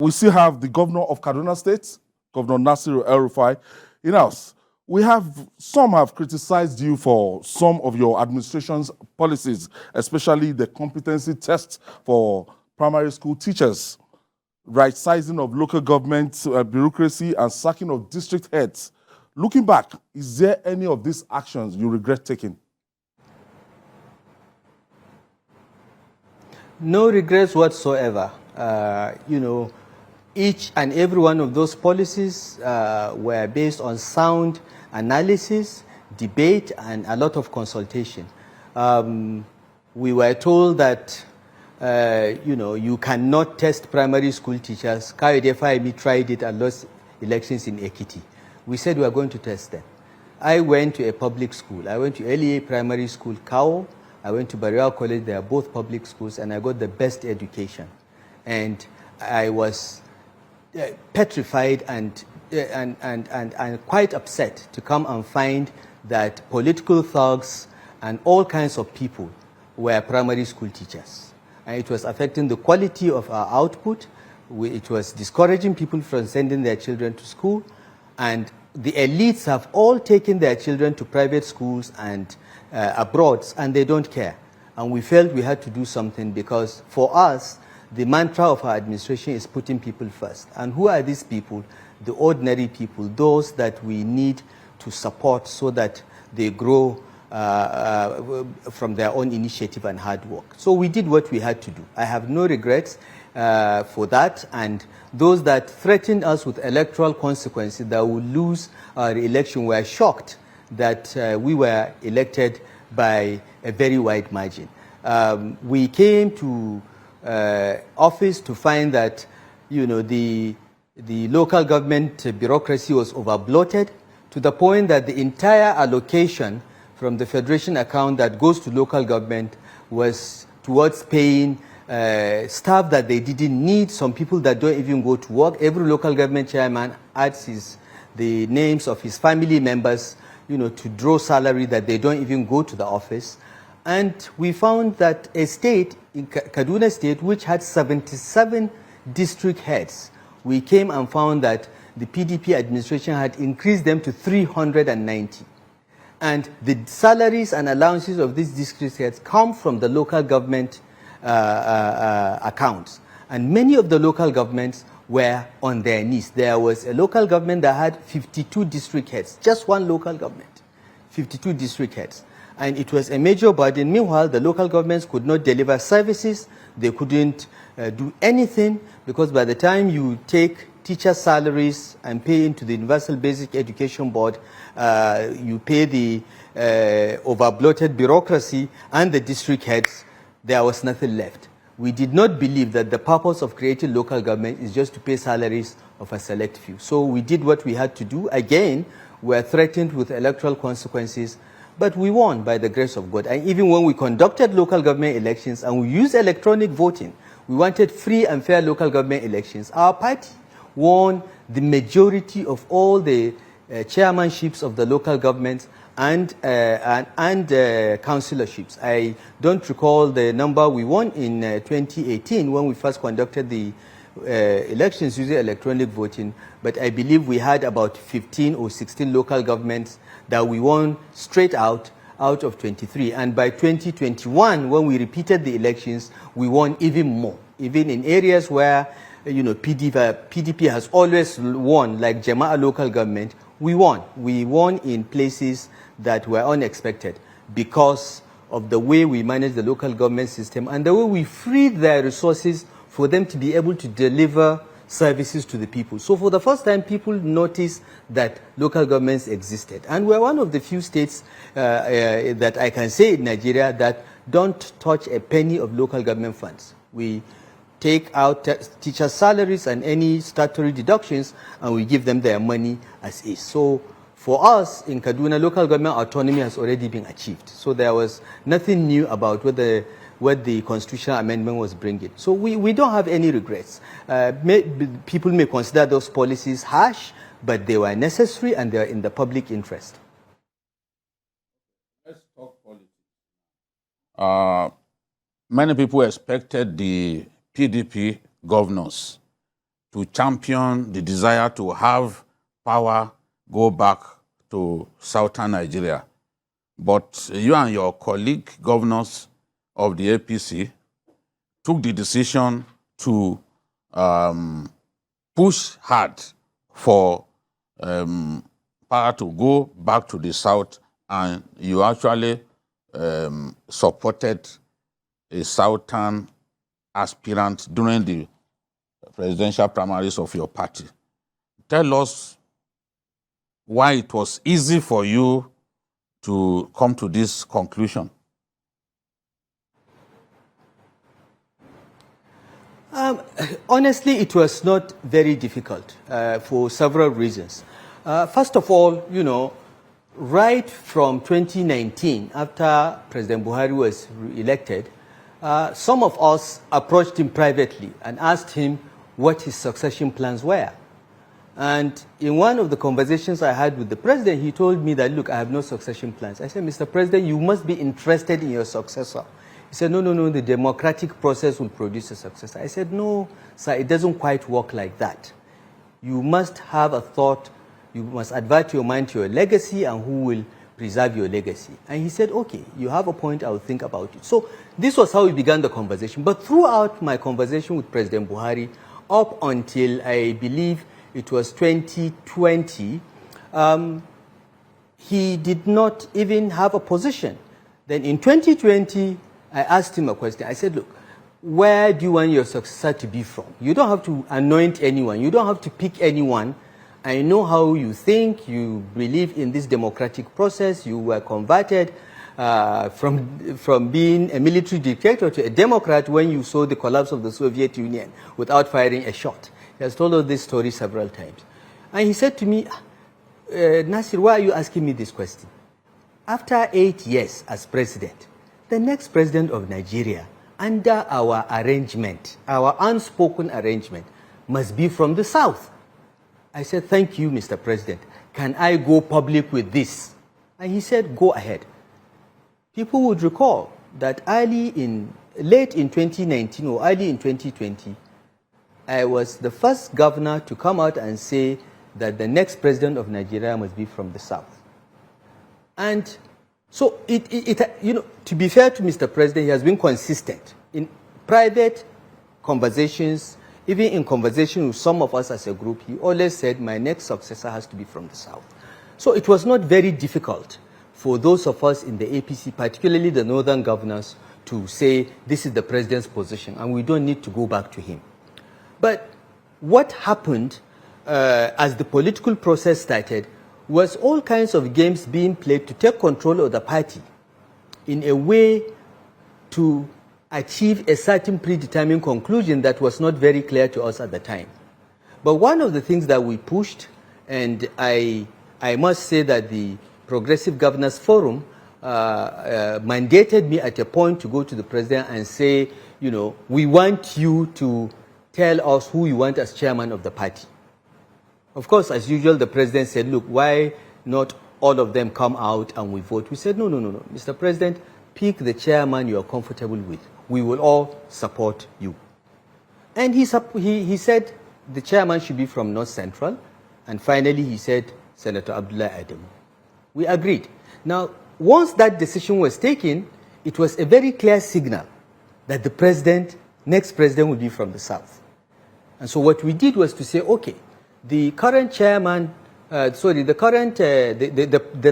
We still have the governor of Kaduna State, Governor Nasir El-Rufai, in house. Some have criticized you for some of your administration's policies, especially the competency test for primary school teachers, right sizing of local government bureaucracy, and sacking of district heads. Looking back, is there any of these actions you regret taking? No regrets whatsoever. Each and every one of those policies were based on sound analysis, debate, and a lot of consultation. We were told that, you cannot test primary school teachers. Kayode Fayemi tried it and lost elections in Ekiti. We said we are going to test them. I went to a public school. I went to LEA Primary School, Kao. I went to Barial College. They are both public schools, and I got the best education. And I was petrified and quite upset to come and find that political thugs and all kinds of people were primary school teachers. And it was affecting the quality of our output. It was discouraging people from sending their children to school. And the elites have all taken their children to private schools and abroad, and they don't care. And we felt we had to do something because for us, the mantra of our administration is putting people first. And who are these people? The ordinary people, those that we need to support so that they grow from their own initiative and hard work. So we did what we had to do. I have no regrets for that. And those that threatened us with electoral consequences that we would lose our election were shocked that we were elected by a very wide margin. We came to office to find that, the local government bureaucracy was over-bloated to the point that the entire allocation from the federation account that goes to local government was towards paying staff that they didn't need, some people that don't even go to work. Every local government chairman adds the names of his family members, to draw salary that they don't even go to the office. And we found that a state, in Kaduna State, which had 77 district heads, we came and found that the PDP administration had increased them to 390. And the salaries and allowances of these district heads come from the local government accounts. And many of the local governments were on their knees. There was a local government that had 52 district heads, just one local government, 52 district heads. And it was a major burden. Meanwhile, the local governments could not deliver services. They couldn't do anything because by the time you take teacher salaries and pay into the Universal Basic Education Board, you pay the over-bloated bureaucracy and the district heads, there was nothing left. We did not believe that the purpose of creating local government is just to pay salaries of a select few. So we did what we had to do. Again, we were threatened with electoral consequences, but we won by the grace of God. And even when we conducted local government elections and we used electronic voting, we wanted free and fair local government elections. Our party won the majority of all the chairmanships of the local governments and councilorships. I don't recall the number we won in 2018 when we first conducted the elections using electronic voting, but I believe we had about 15 or 16 local governments that we won straight out of 23. And by 2021, when we repeated the elections, we won even more, even in areas where PDP has always won, like Jemaah local government. We won. We won in places that were unexpected because of the way we manage the local government system and the way we freed their resources for them to be able to deliver services to the people. So for the first time, people noticed that local governments existed. And we're one of the few states that I can say in Nigeria that don't touch a penny of local government funds. We take out teacher salaries and any statutory deductions, and we give them their money as is. So for us in Kaduna, local government autonomy has already been achieved. So there was nothing new about what the constitutional amendment was bringing. So we don't have any regrets. People may consider those policies harsh, but they were necessary and they are in the public interest. Let's talk politics. Many people expected the PDP governors to champion the desire to have power go back to southern Nigeria. But you and your colleague governors of the APC took the decision to push hard for power to go back to the south, and you actually supported a southern aspirant during the presidential primaries of your party. Tell us why it was easy for you to come to this conclusion. Honestly, it was not very difficult for several reasons. First of all, right from 2019, after President Buhari was elected, some of us approached him privately and asked him what his succession plans were. And in one of the conversations I had with the president, he told me that, look, I have no succession plans. I said, Mr. President, you must be interested in your successor. He said, no, the democratic process will produce a successor. I said, no, sir, it doesn't quite work like that. You must have a thought, you must advert your mind to your legacy and who will preserve your legacy. And he said, okay, you have a point, I will think about it. So this was how we began the conversation. But throughout my conversation with President Buhari, up until I believe it was 2020, he did not even have a position. Then in 2020, I asked him a question. I said, look, where do you want your successor to be from? You don't have to anoint anyone. You don't have to pick anyone. I know how you think. You believe in this democratic process. You were converted from being a military dictator to a democrat when you saw the collapse of the Soviet Union without firing a shot. He has told us this story several times. And he said to me, Nasir, why are you asking me this question? After 8 years as president, the next president of Nigeria, under our arrangement, our unspoken arrangement, must be from the south. I said, thank you, Mr. President. Can I go public with this? And he said, go ahead. People would recall that late in 2019 or early in 2020, I was the first governor to come out and say that the next president of Nigeria must be from the south. And so, to be fair to Mr. President, he has been consistent in private conversations, even in conversation with some of us as a group. He always said, my next successor has to be from the south. So it was not very difficult for those of us in the APC, particularly the northern governors, to say this is the president's position and we don't need to go back to him. But what happened as the political process started was all kinds of games being played to take control of the party in a way to achieve a certain predetermined conclusion that was not very clear to us at the time. But one of the things that we pushed, and I must say that the Progressive Governors Forum mandated me at a point to go to the president and say, we want you to tell us who you want as chairman of the party. Of course, as usual, the president said, look, why not all of them come out and we vote? We said, no, Mr. President, pick the chairman you are comfortable with. We will all support you. And he said the chairman should be from North Central. And finally, he said Senator Abdullah Adamu. We agreed. Now, once that decision was taken, it was a very clear signal that the next president would be from the South. And so what we did was to say, okay, the current chairman, the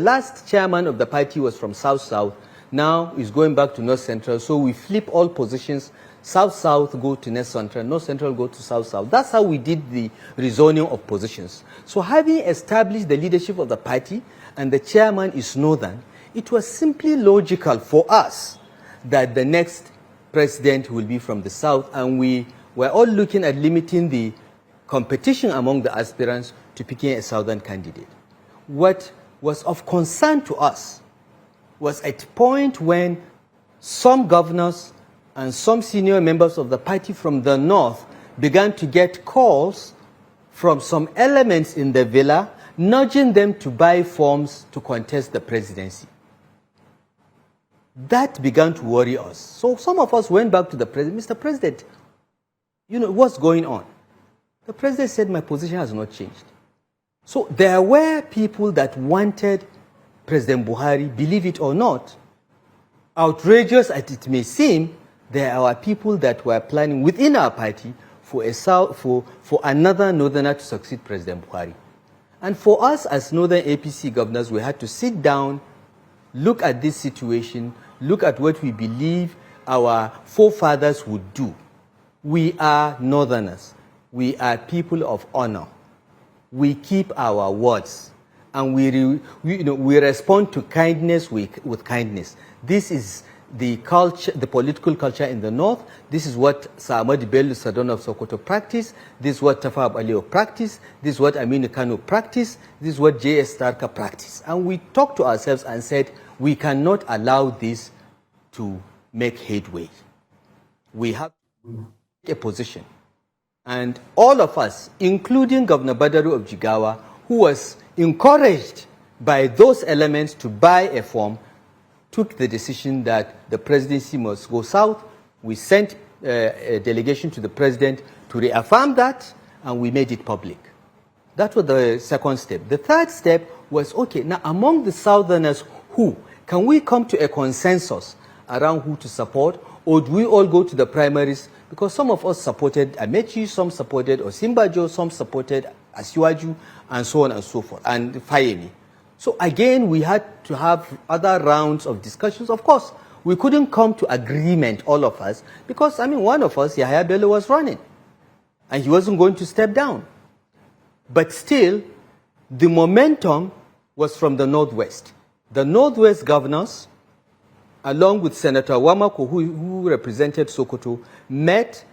last chairman of the party was from South-South, now is going back to North Central, so we flip all positions, South-South go to North Central, North Central go to South-South. That's how we did the rezoning of positions. So having established the leadership of the party and the chairman is Northern, it was simply logical for us that the next president will be from the South, and we were all looking at limiting the competition among the aspirants to picking a Southern candidate. What was of concern to us was at a point when some governors and some senior members of the party from the North began to get calls from some elements in the villa, nudging them to buy forms to contest the presidency. That began to worry us. So some of us went back to the president, Mr. President, what's going on? The president said, my position has not changed. So there were people that wanted President Buhari, believe it or not, outrageous as it may seem, there are people that were planning within our party for another northerner to succeed President Buhari. And for us as northern APC governors, we had to sit down, look at this situation, look at what we believe our forefathers would do. We are northerners. We are people of honor. We keep our words. And we respond to kindness with kindness. This is the culture, the political culture in the north. This is what Sir Ahmad Bello Sadon of Sokoto practiced. This is what Tafa Aliyo practiced. This is what Aminu Kano practiced. This is what J.S. Starka practiced. And we talked to ourselves and said, we cannot allow this to make headway. We have to take a position. And all of us, including Governor Badaru of Jigawa, who was encouraged by those elements to buy a form, took the decision that the presidency must go south. We sent a delegation to the president to reaffirm that, and we made it public. That was the second step. The third step was, okay, now among the southerners, can we come to a consensus around who to support, or do we all go to the primaries? Because some of us supported Amechi, some supported Osimbajo, some supported Asiwaju, and so on and so forth, and Fayemi. So again, we had to have other rounds of discussions. Of course, we couldn't come to agreement, all of us, because, one of us, Yahya Bello, was running, and he wasn't going to step down. But still, the momentum was from the Northwest. The Northwest governors, along with Senator Wamako, who represented Sokoto, met,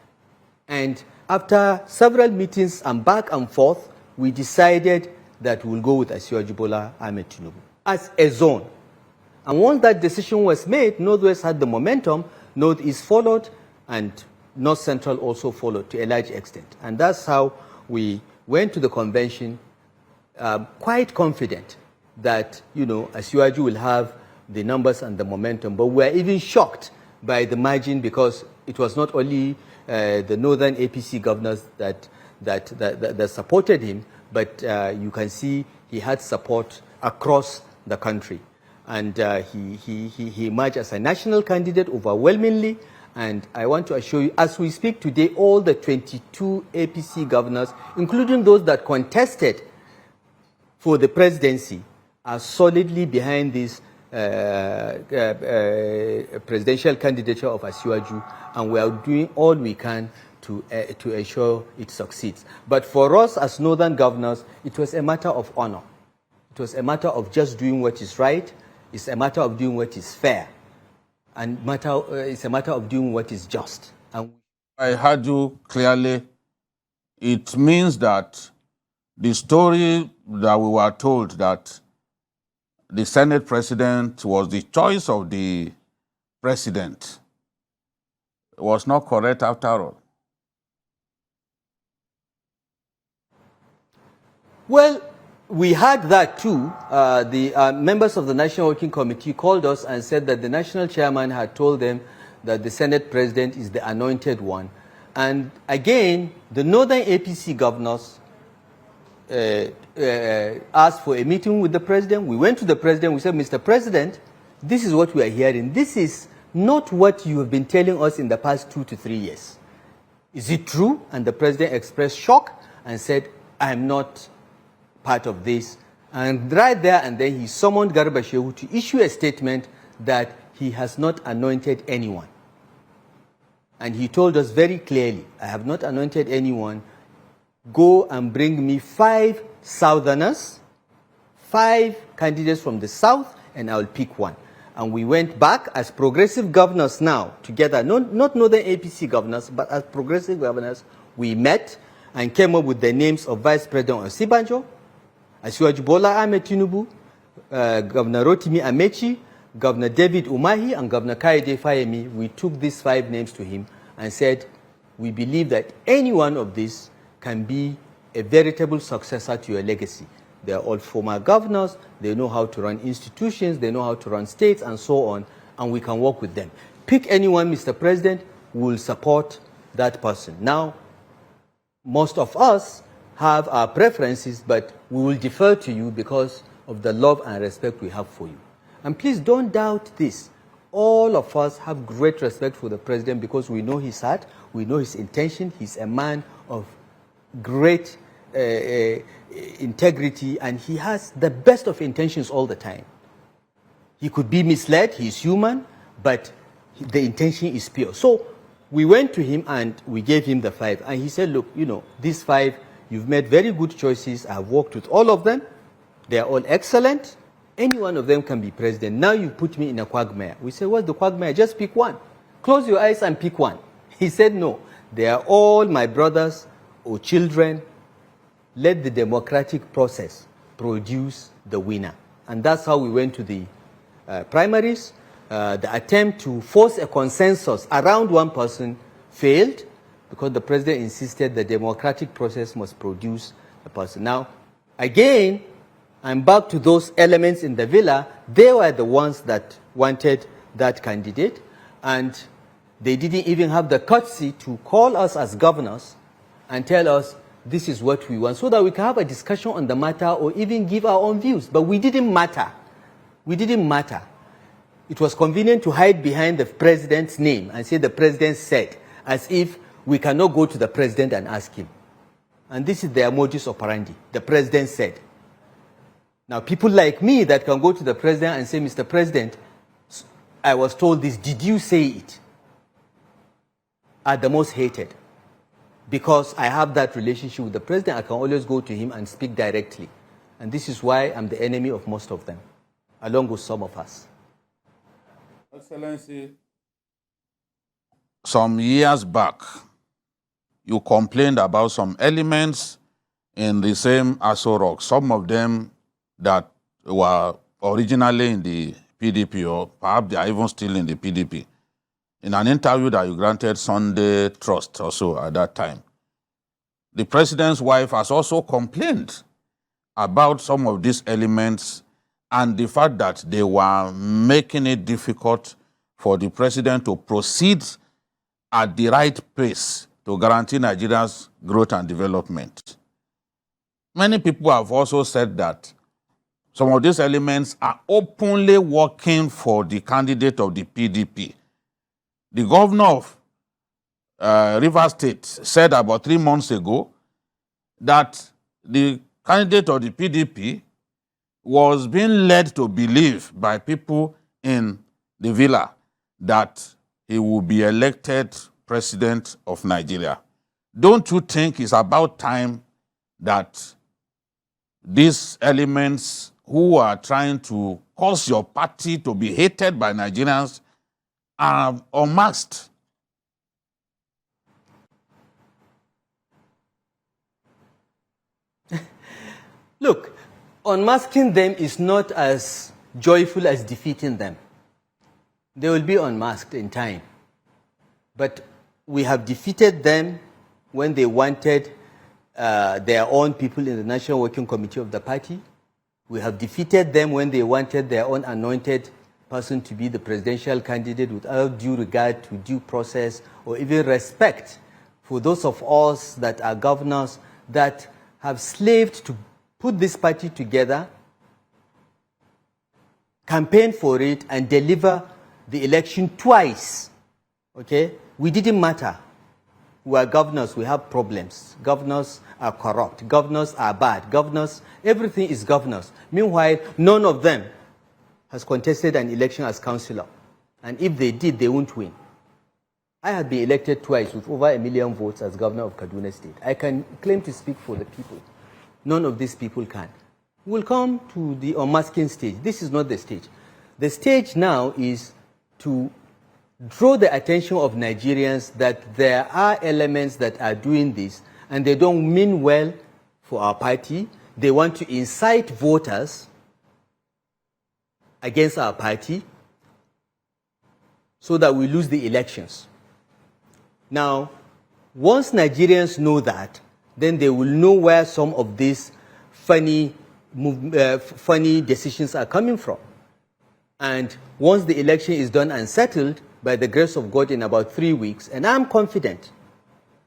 and after several meetings and back and forth, we decided that we'll go with Asiwaju Bola Ahmed Tinubu as a zone. And once that decision was made, Northwest had the momentum, Northeast followed, and North Central also followed to a large extent. And that's how we went to the convention quite confident that, Asiwaju will have the numbers and the momentum. But we were even shocked by the margin, because it was not only the northern APC governors that supported him, but you can see he had support across the country. And he emerged as a national candidate overwhelmingly. And I want to assure you, as we speak today, all the 22 APC governors, including those that contested for the presidency, are solidly behind this presidential candidature of Asiwaju, and we are doing all we can to ensure it succeeds. But for us as northern governors, it was a matter of honor. It was a matter of just doing what is right. It's a matter of doing what is fair. And it's a matter of doing what is just. And I heard you clearly. It means that the story that we were told that the Senate president was the choice of the president was not correct after all. Well, we had that too. The members of the National Working Committee called us and said that the national chairman had told them that the Senate president is the anointed one. And again, the northern APC governors asked for a meeting with the president. We went to the president. We said, Mr. President, this is what we are hearing. This is not what you have been telling us in the past 2 to 3 years. Is it true? And the president expressed shock and said, I am not part of this. And right there and then he summoned Garba Shehu to issue a statement that he has not anointed anyone. And he told us very clearly, I have not anointed anyone. Go and bring me 5 southerners, 5 candidates from the south, and I will pick one. And we went back as progressive governors now, together, not northern APC governors, but as progressive governors, we met and came up with the names of Vice President Osinbajo, Asiwaju Bola Ahmed Tinubu, Governor Rotimi Amechi, Governor David Umahi, and Governor Kaide Fayemi. We took these 5 names to him and said, we believe that any one of these can be a veritable successor to your legacy. They are all former governors, they know how to run institutions, they know how to run states, and so on, and we can work with them. Pick anyone, Mr. President, we will support that person. Now, most of us have our preferences, but we will defer to you because of the love and respect we have for you. And please don't doubt this. All of us have great respect for the president because we know his heart, we know his intention. He's a man of great integrity, and he has the best of intentions all the time. He could be misled, he's human, but the intention is pure. So we went to him and we gave him the 5. And he said, look, you know, these 5, you've made very good choices. I've worked with all of them. They are all excellent. Any one of them can be president. Now you put me in a quagmire. We said, what's the quagmire? Just pick one. Close your eyes and pick one. He said, no, they are all my brothers or children. Let the democratic process produce the winner. And that's how we went to the primaries. The attempt to force a consensus around one person failed because the president insisted the democratic process must produce a person. Now, again, I'm back to those elements in the villa. They were the ones that wanted that candidate, and they didn't even have the courtesy to call us as governors and tell us this is what we want, so that we can have a discussion on the matter or even give our own views. But we didn't matter. We didn't matter. It was convenient to hide behind the president's name and say the president said, as if we cannot go to the president and ask him. And this is their modus operandi. The president said. Now, people like me that can go to the president and say, Mr. President, I was told this, did you say it? Are the most hated. Because I have that relationship with the president, I can always go to him and speak directly. And this is why I'm the enemy of most of them, along with some of us. Excellency, some years back, you complained about some elements in the same Aso Rock, some of them that were originally in the PDP, or perhaps they are even still in the PDP. In an interview that you granted Sunday Trust also at that time, the president's wife has also complained about some of these elements and the fact that they were making it difficult for the president to proceed at the right pace to guarantee Nigeria's growth and development. Many people have also said that some of these elements are openly working for the candidate of the PDP. The governor of Rivers State said about 3 months ago that the candidate of the PDP was being led to believe by people in the villa that he will be elected president of Nigeria. Don't you think it's about time that these elements who are trying to cause your party to be hated by Nigerians are unmasked? Look, unmasking them is not as joyful as defeating them. They will be unmasked in time. But we have defeated them when they wanted their own people in the National Working Committee of the party. We have defeated them when they wanted their own anointed person to be the presidential candidate without due regard to due process or even respect for those of us that are governors that have slaved to put this party together, campaign for it, and deliver the election twice. Okay? We didn't matter. We are governors, we have problems. Governors are corrupt. Governors are bad. Governors, everything is governors. Meanwhile, none of them has contested an election as councillor. And if they did, they won't win. I have been elected twice with over 1 million votes as governor of Kaduna State. I can claim to speak for the people. None of these people can. We'll come to the unmasking stage. This is not the stage. The stage now is to draw the attention of Nigerians that there are elements that are doing this and they don't mean well for our party. They want to incite voters against our party so that we lose the elections. Now, once Nigerians know that, then they will know where some of these funny decisions are coming from. And once the election is done and settled, by the grace of God, in about 3 weeks, and I'm confident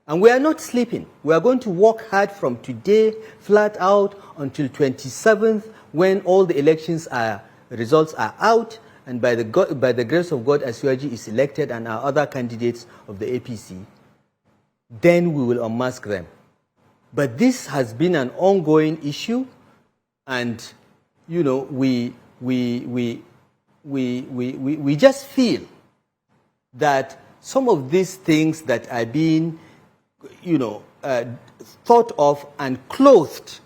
And we are not sleeping. We are going to work hard from today, flat out, until 27th, when all the results are out, and by the grace of God, Asiwaju is elected and our other candidates of the APC, then we will unmask them. But this has been an ongoing issue, and you know, we just feel that some of these things that are being, you know, thought of and clothed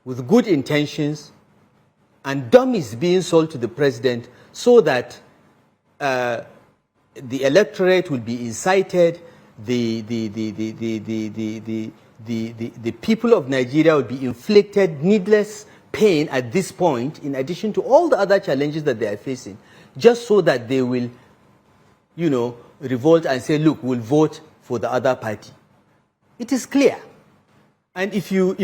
with good intentions, and dummies being sold to the president so that the electorate will be incited, the people of Nigeria will be inflicted needless pain at this point, in addition to all the other challenges that they are facing, just so that they will, you know, revolt and say, look, we'll vote for the other party. It is clear. And if you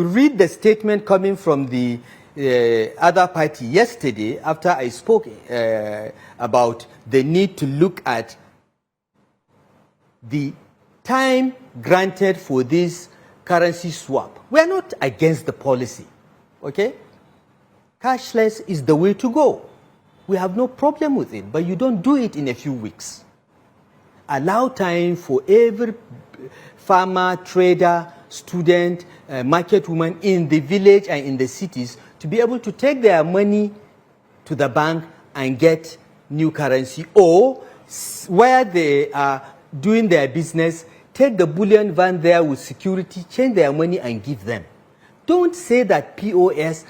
read the statement coming from the other party yesterday, after I spoke about the need to look at the time granted for this currency swap, we are not against the policy, okay? Cashless is the way to go. We have no problem with it, but you don't do it in a few weeks. Allow time for every farmer, trader, student, market woman in the village and in the cities to be able to take their money to the bank and get new currency, or where they are doing their business, take the bullion van there with security, change their money and give them. Don't say that POS,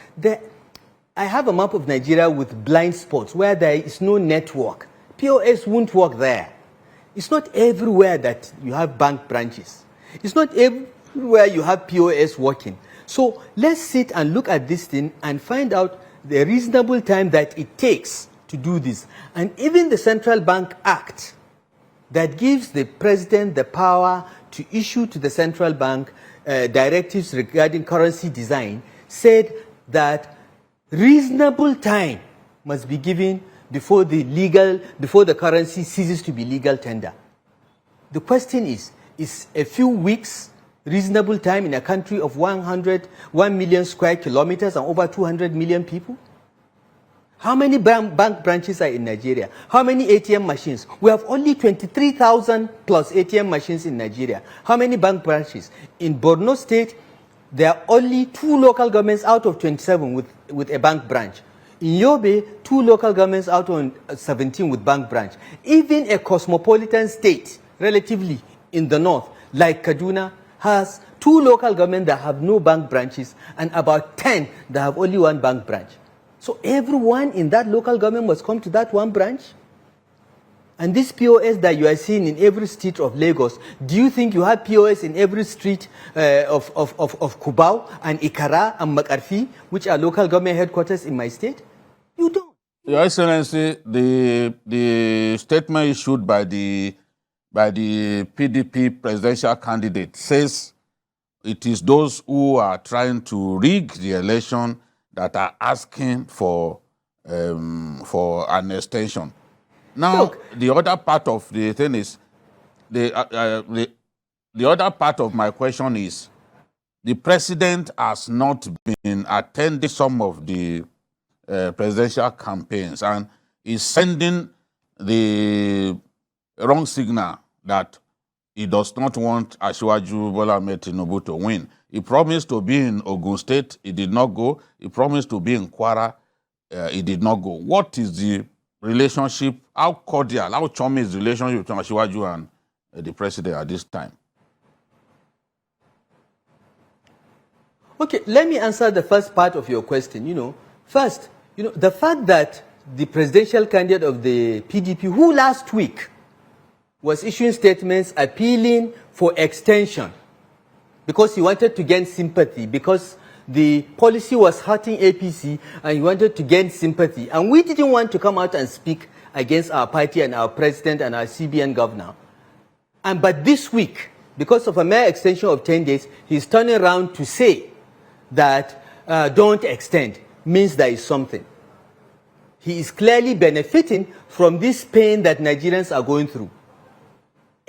I have a map of Nigeria with blind spots where there is no network. POS won't work there. It's not everywhere that you have bank branches. It's not everywhere you have POS working. So let's sit and look at this thing and find out the reasonable time that it takes to do this. And even the Central Bank Act that gives the president the power to issue to the central bank directives regarding currency design said that reasonable time must be given before the currency ceases to be legal tender. The question is a few weeks reasonable time in a country of 1 million square kilometers and over 200 million people? How many bank branches are in Nigeria? How many ATM machines? We have only 23,000 plus ATM machines in Nigeria. How many bank branches? In Borno State, there are only 2 local governments out of 27 with a bank branch. In Yobe, 2 local governments out of 17 with bank branch. Even a cosmopolitan state, relatively in the north, like Kaduna, has 2 local governments that have no bank branches and about 10 that have only 1 bank branch. So everyone in that local government must come to that 1 branch? And this POS that you are seeing in every street of Lagos, do you think you have POS in every street of Cabal and Ikara and Makarfi, which are local government headquarters in my state? You don't. Your Excellency, the statement issued by the PDP presidential candidate says it is those who are trying to rig the election that are asking for an extension. Now, Look, the other part of the thing is, the other part of my question is, the president has not been attending some of the presidential campaigns and is sending the wrong signal that he does not want Asiwaju Bola Ahmed Tinubu to win. He promised to be in Ogun State, he did not go. He promised to be in Kwara, he did not go. What is the relationship, how cordial, how chummy is the relationship between Asiwaju and the president at this time? Okay, let me answer the first part of your question. First, the fact that the presidential candidate of the PDP, who last week was issuing statements appealing for extension because he wanted to gain sympathy, because the policy was hurting APC and he wanted to gain sympathy. And we didn't want to come out and speak against our party and our president and our CBN governor. But this week, because of a mere extension of 10 days, he's turning around to say that don't extend, means there is something. He is clearly benefiting from this pain that Nigerians are going through.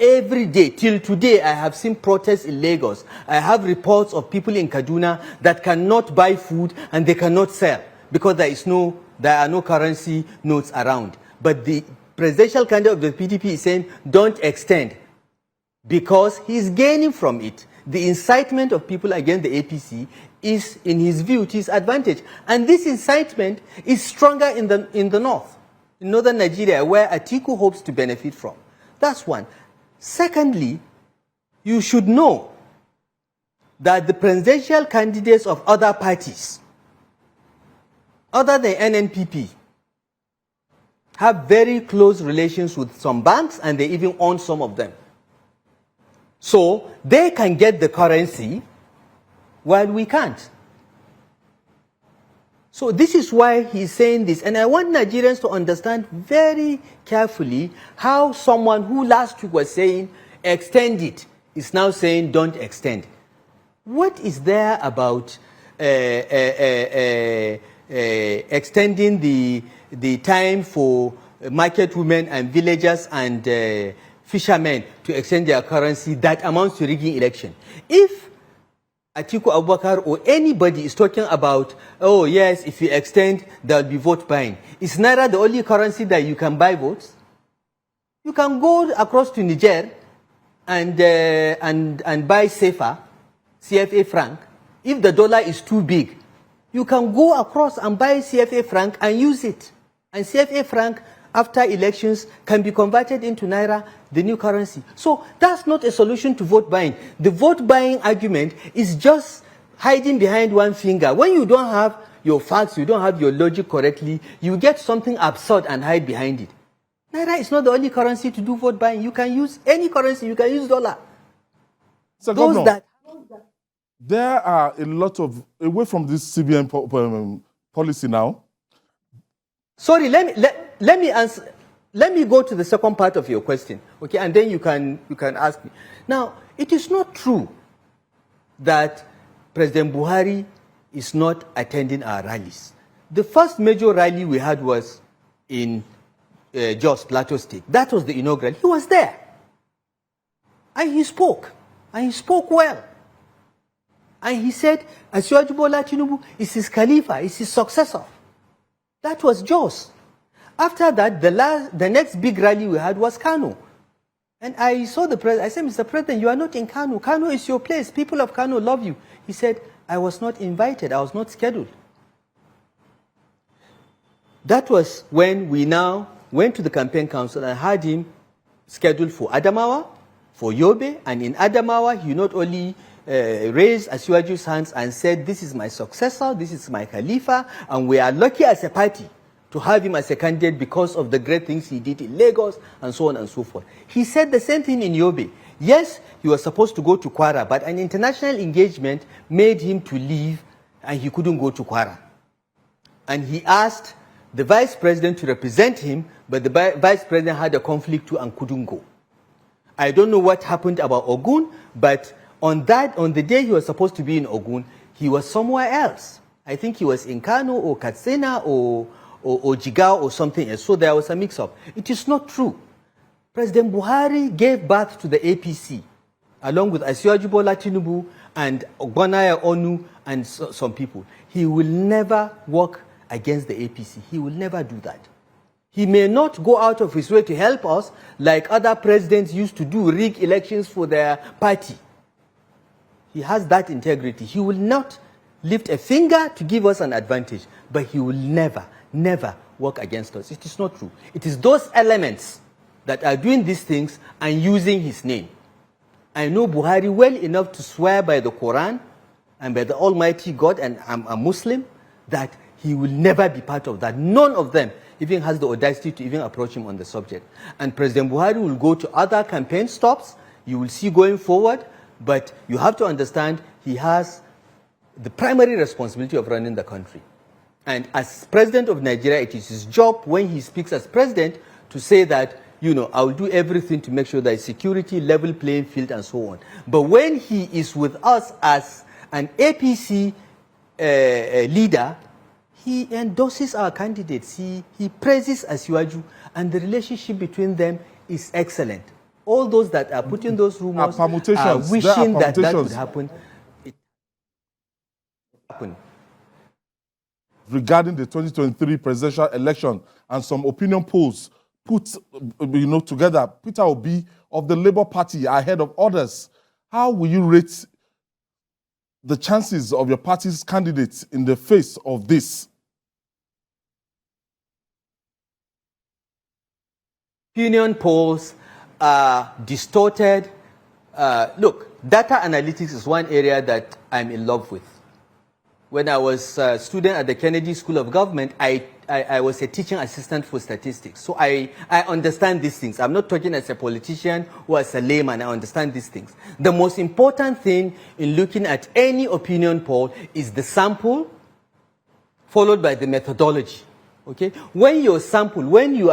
Every day, till today, I have seen protests in Lagos. I have reports of people in Kaduna that cannot buy food and they cannot sell because there are no currency notes around. But the presidential candidate of the PDP is saying, don't extend, because he's gaining from it. The incitement of people against the APC is, in his view, to his advantage. And this incitement is stronger in the north, in northern Nigeria, where Atiku hopes to benefit from. That's one. Secondly, you should know that the presidential candidates of other parties, other than NNPP, have very close relations with some banks, and they even own some of them. So they can get the currency while we can't. So this is why he's saying this. And I want Nigerians to understand very carefully how someone who last week was saying, extend it, is now saying, don't extend. What is there about extending the time for market women and villagers and fishermen to extend their currency that amounts to rigging election? If Atiku Abubakar or anybody is talking about, oh yes, if you extend, there will be vote buying, is Naira the only currency that you can buy votes? You can go across to Niger and buy CFA, CFA franc. If the dollar is too big, you can go across and buy CFA franc and use it. And CFA franc, after elections, can be converted into Naira, the new currency. So that's not a solution to vote buying. The vote buying argument is just hiding behind one finger. When you don't have your facts, you don't have your logic correctly, you get something absurd and hide behind it. Naira is not the only currency to do vote buying. You can use any currency. You can use dollar. So, Governor, there are a lot of, away from this CBN policy now. Sorry, let me answer. Let me go to the second part of your question, okay, and then you can ask me. Now, it is not true that President Buhari is not attending our rallies. The first major rally we had was in Jos Plateau State. That was the inaugural. He was there, and he spoke well. And he said, Asiwaju Bola Tinubu is his Khalifa, is his successor. That was Jos. After that, the next big rally we had was Kano. And I saw the president. I said, Mr. President, you are not in Kano. Kano is your place. People of Kano love you. He said, I was not invited. I was not scheduled. That was when we now went to the campaign council and had him scheduled for Adamawa, for Yobe. And in Adamawa, he not only raised Asiwaju's hands and said, this is my successor, this is my Khalifa, and we are lucky as a party to have him as a candidate because of the great things he did in Lagos and so on and so forth. He said the same thing in Yobe. Yes, he was supposed to go to Kwara, but an international engagement made him to leave and he couldn't go to Kwara. And he asked the vice president to represent him, but the vice president had a conflict too and couldn't go. I don't know what happened about Ogun, but on the day he was supposed to be in Ogun, he was somewhere else. I think he was in Kano or Katsina or Jigao or something else. So there was a mix-up. It is not true. President Buhari gave birth to the APC, along with Asiwaju Bola Tinubu and Ogbonaya Onu and some people. He will never work against the APC. He will never do that. He may not go out of his way to help us like other presidents used to do, rig elections for their party. He has that integrity. He will not lift a finger to give us an advantage, but he will never work against us. It is not true. It is those elements that are doing these things and using his name. I know Buhari well enough to swear by the Quran and by the Almighty God, and I'm a Muslim, that he will never be part of that. None of them even has the audacity to even approach him on the subject. And President Buhari will go to other campaign stops, you will see going forward, but you have to understand he has the primary responsibility of running the country. And as president of Nigeria, it is his job when he speaks as president to say that, you know, I will do everything to make sure there is security, level playing field, and so on. But when he is with us as an APC leader, he endorses our candidates. He praises Asiwaju, and the relationship between them is excellent. All those that are putting those rumors are permutations. There are wishing that that would permutations. happen. It happened. Regarding the 2023 presidential election, and some opinion polls put together Peter Obi of the Labour Party ahead of others. How will you rate the chances of your party's candidates in the face of this? Opinion polls are distorted. Look, data analytics is one area that I'm in love with. When I was a student at the Kennedy School of Government, I was a teaching assistant for statistics. So I understand these things. I'm not talking as a politician or as a layman. I understand these things. The most important thing in looking at any opinion poll is the sample followed by the methodology. Okay? When your sample, when you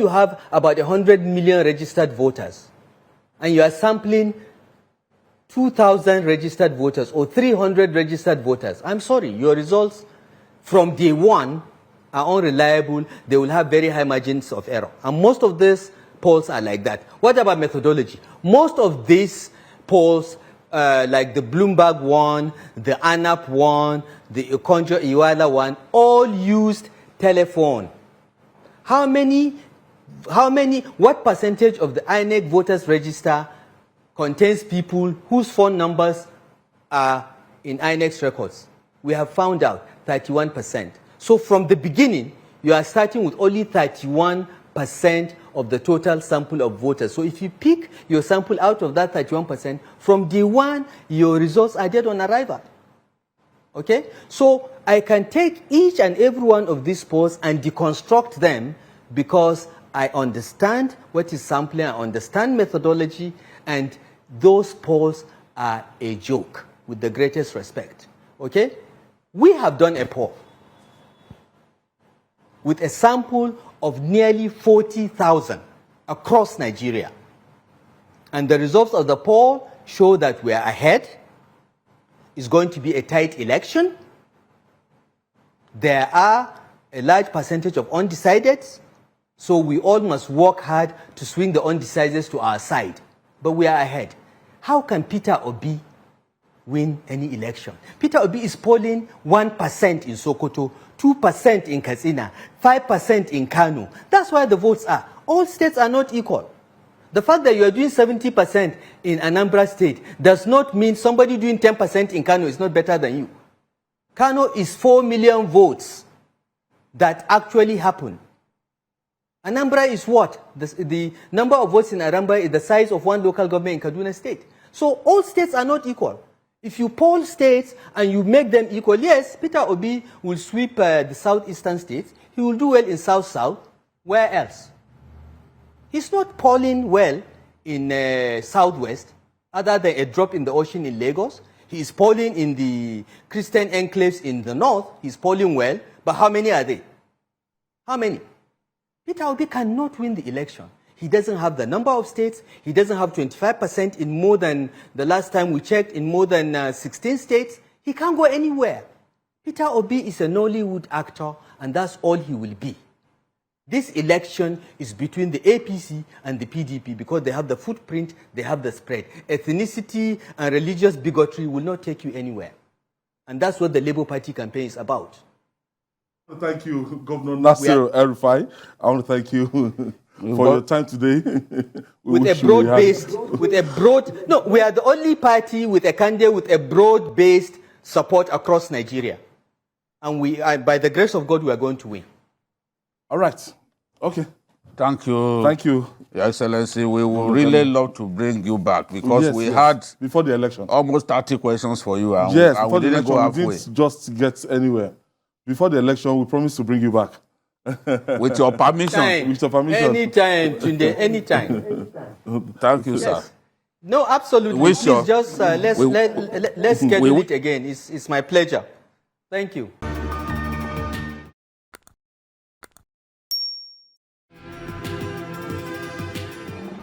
have about 100 million registered voters and you are sampling 2,000 registered voters or 300 registered voters, I'm sorry, your results from day one are unreliable. They will have very high margins of error. And most of these polls are like that. What about methodology? Most of these polls, like the Bloomberg one, the ANAP one, the Okonjo Iweala one, all used telephone. What percentage of the INEC voters register contains people whose phone numbers are in INEC's records? We have found out 31%. So from the beginning, you are starting with only 31% of the total sample of voters. So if you pick your sample out of that 31%, from day one, your results are dead on arrival. Okay? So I can take each and every one of these polls and deconstruct them because I understand what is sampling, I understand methodology, and those polls are a joke, with the greatest respect. Okay? We have done a poll with a sample of nearly 40,000 across Nigeria. And the results of the poll show that we are ahead. It's going to be a tight election. There are a large percentage of undecideds, so we all must work hard to swing the undecideds to our side. But we are ahead. How can Peter Obi win any election? Peter Obi is polling 1% in Sokoto, 2% in Katsina, 5% in Kano. That's where the votes are. All states are not equal. The fact that you are doing 70% in Anambra State does not mean somebody doing 10% in Kano is not better than you. Kano is 4 million votes that actually happen. Anambra is what? The number of votes in Anambra is the size of one local government in Kaduna State. So all states are not equal. If you poll states and you make them equal, yes, Peter Obi will sweep the southeastern states. He will do well in South-South. Where else? He's not polling well in Southwest, other than a drop in the ocean in Lagos. He is polling in the Christian enclaves in the north. He's polling well, but how many are they? How many? Peter Obi cannot win the election. He doesn't have the number of states. He doesn't have 25% in more than, the last time we checked, in more than 16 states. He can't go anywhere. Peter Obi is a Nollywood actor, and that's all he will be. This election is between the APC and the PDP because they have the footprint, they have the spread. Ethnicity and religious bigotry will not take you anywhere. And that's what the Labour Party campaign is about. Thank you, Governor Nasir El-Rufai. I want to thank you for your time today. We are the only party with a candidate with a broad-based support across Nigeria. And by the grace of God, we are going to win. All right. Okay. Thank you. Thank you. Your Excellency, we would really love to bring you back because we had before the election almost 30 questions for you. And yes, we before the didn't go election, halfway. we didn't just get anywhere. Before the election, we promised to bring you back. With your permission. With your permission. Anytime, Tunde, anytime. Thank you, sir. Yes. No, absolutely. Please just let's schedule it again. It's my pleasure. Thank you.